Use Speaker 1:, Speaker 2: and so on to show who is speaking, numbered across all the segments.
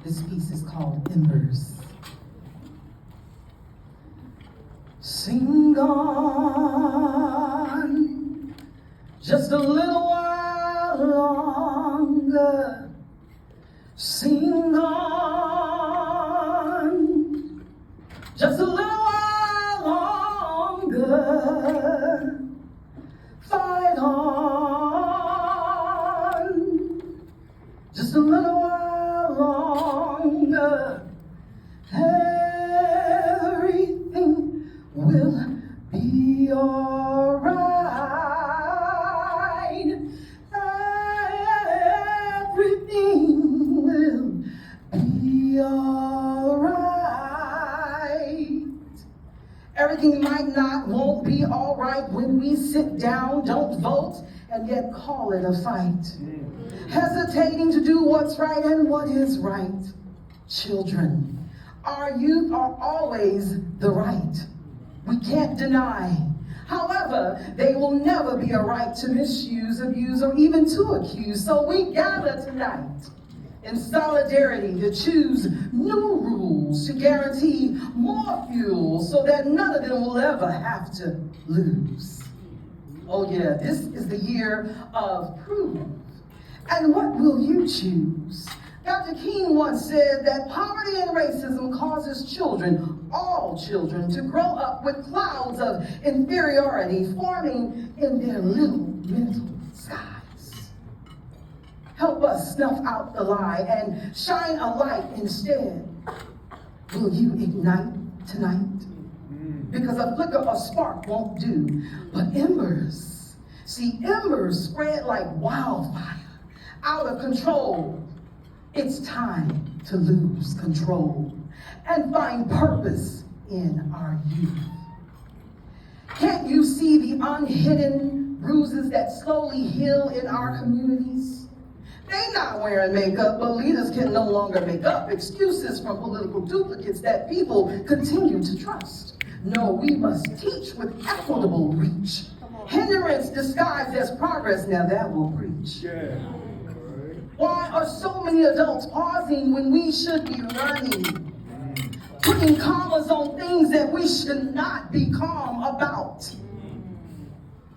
Speaker 1: This piece is called Embers. Sing on just a little while longer. Sing on just a little while longer. Fight on just a little while longer. Everything will be alright. Everything will be alright. Everything won't be alright when we sit down, don't vote, and yet call it a fight. Hesitating to do what's right and what is right. Children, our youth are always the right. We can't deny. However, they will never be a right to misuse, abuse, or even to accuse. So we gather tonight in solidarity to choose new rules to guarantee more fuel so that none of them will ever have to lose. Oh yeah, this is the year of proof. And what will you choose? Dr. King once said that poverty and racism causes children, all children, to grow up with clouds of inferiority forming in their little mental skies. Help us snuff out the lie and shine a light instead. Will you ignite tonight? Because a flicker or spark won't do, but embers. See, embers spread like wildfire, out of control. It's time to lose control and find purpose in our youth. Can't you see the unhidden bruises that slowly heal in our communities? They're not wearing makeup, but leaders can no longer make up excuses from political duplicates that people continue to trust. No, we must teach with equitable reach. Hindrance disguised as progress, now that will preach.
Speaker 2: Yeah.
Speaker 1: Why are so many adults pausing when we should be running? Putting commas on things that we should not be calm about.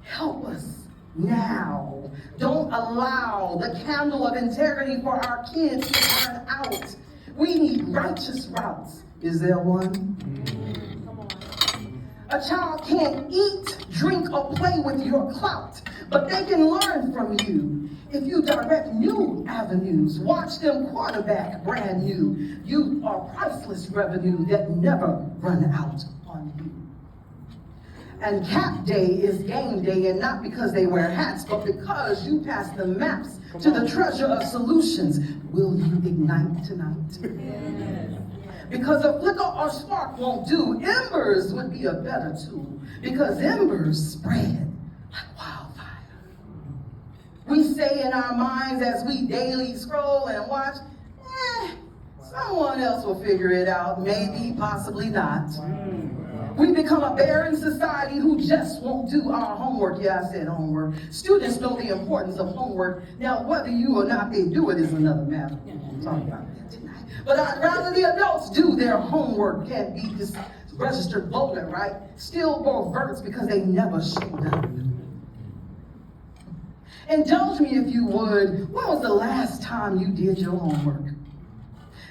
Speaker 1: Help us now. Don't allow the candle of integrity for our kids to burn out. We need righteous routes. Is there one? A child can't eat, drink, or play with your clout, but they can learn from you. If you direct new avenues, watch them quarterback brand new. You are priceless revenue that never run out on you. And Cap Day is game day, and not because they wear hats, but because you pass the maps to the treasure of solutions. Will you ignite tonight? Yes. Because a flicker or spark won't do. Embers would be a better tool, because embers spread like wildfire. We say in our minds as we daily scroll and watch, someone else will figure it out, maybe, possibly not. We become a barren society who just won't do our homework. Yeah, I said homework. Students know the importance of homework. Now, whether you or not they do it is another matter. We'll talk about that tonight. But I'd rather the adults do their homework. Can't be this registered voter, right? Still more verts because they never showed up. Indulge me if you would. When was the last time you did your homework?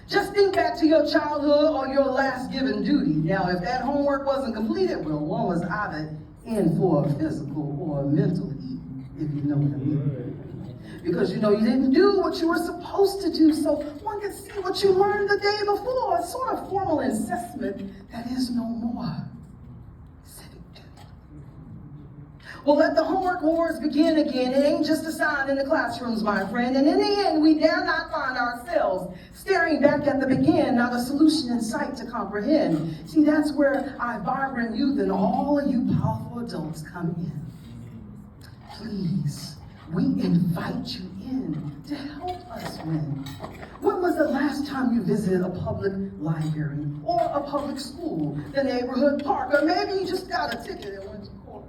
Speaker 1: Just think back to your childhood or your last given duty. Now, if that homework wasn't completed, well, one was either in for a physical or a mental eating, if you know what I mean. Because you know you didn't do what you were supposed to do, so one can see what you learned the day before. A sort of formal assessment that is no more. Civic duty. Well, let the homework wars begin again. It ain't just a sign in the classrooms, my friend. And in the end, we dare not find ourselves staring back at the begin, not a solution in sight to comprehend. See, that's where our vibrant youth and all of you powerful adults come in. Please, we invite you in to help us win. When was the last time you visited a public library or a public school, the neighborhood park, or maybe you just got a ticket and went to court?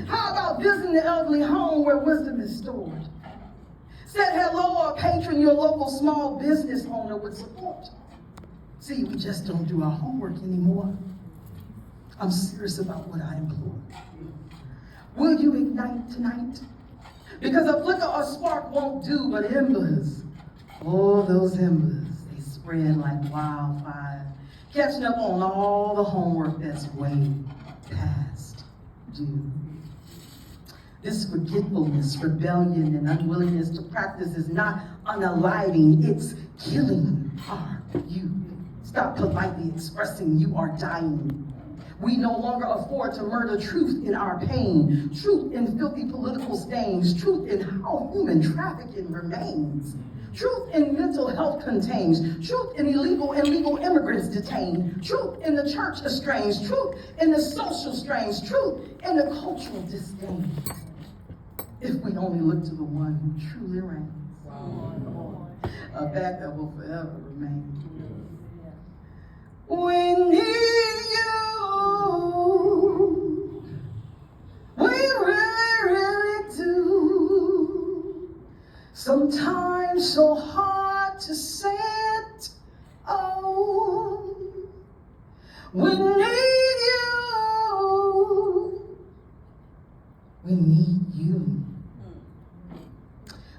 Speaker 1: How about visiting the elderly home where wisdom is stored? Said hello or patron your local small business owner would support. See, we just don't do our homework anymore. I'm serious about what I implore. Will you ignite tonight? Because a flicker or spark won't do, but embers, oh, those embers, they spread like wildfire, catching up on all the homework that's way past due. This forgetfulness, rebellion, and unwillingness to practice is not unaliving, it's killing our youth. Stop politely expressing you are dying. We no longer afford to murder truth in our pain, truth in filthy political stains, truth in how human trafficking remains, truth in mental health contains, truth in illegal and legal immigrants detained, truth in the church estranged, truth in the social strains, truth in the cultural disdain. If we only look to the one who truly reigns, a backup will forever remain. We need you. We really, really do. Sometimes so hard to say it. Oh, we need you. We need you.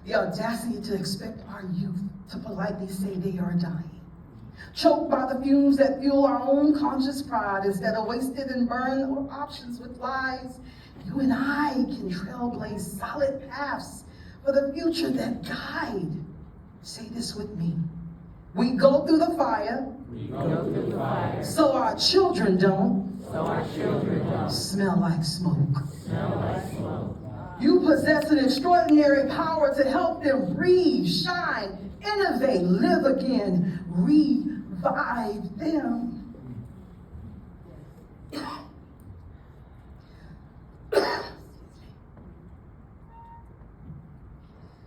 Speaker 1: The audacity to expect our youth to politely say they are dying. Choked by the fumes that fuel our own conscious pride instead of wasted and burned or options with lies. You and I can trailblaze solid paths for the future that guide. Say this with me. We go through the fire. We go through the fire. So our children don't. So our children don't. Smell like smoke. Smell like smoke. You possess an extraordinary power to help them breathe, shine, innovate, live again, revive them.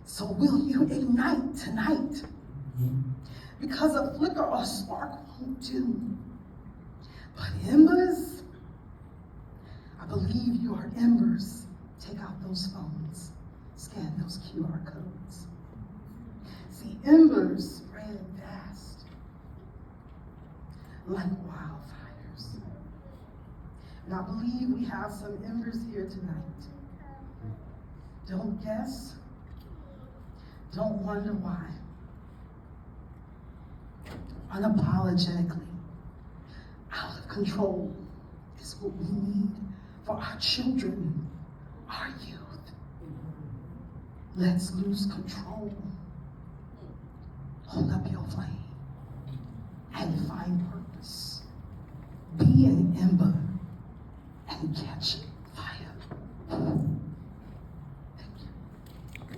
Speaker 1: So will you ignite tonight? Because a flicker or spark won't do. But embers, I believe you are embers. Take out those phones, scan those QR codes. See, embers spread fast, like wildfires. And I believe we have some embers here tonight. Don't guess, don't wonder why. Unapologetically, out of control is what we need for our children, our youth. Let's lose control. Hold up your flame and find purpose. Be an ember and catch it.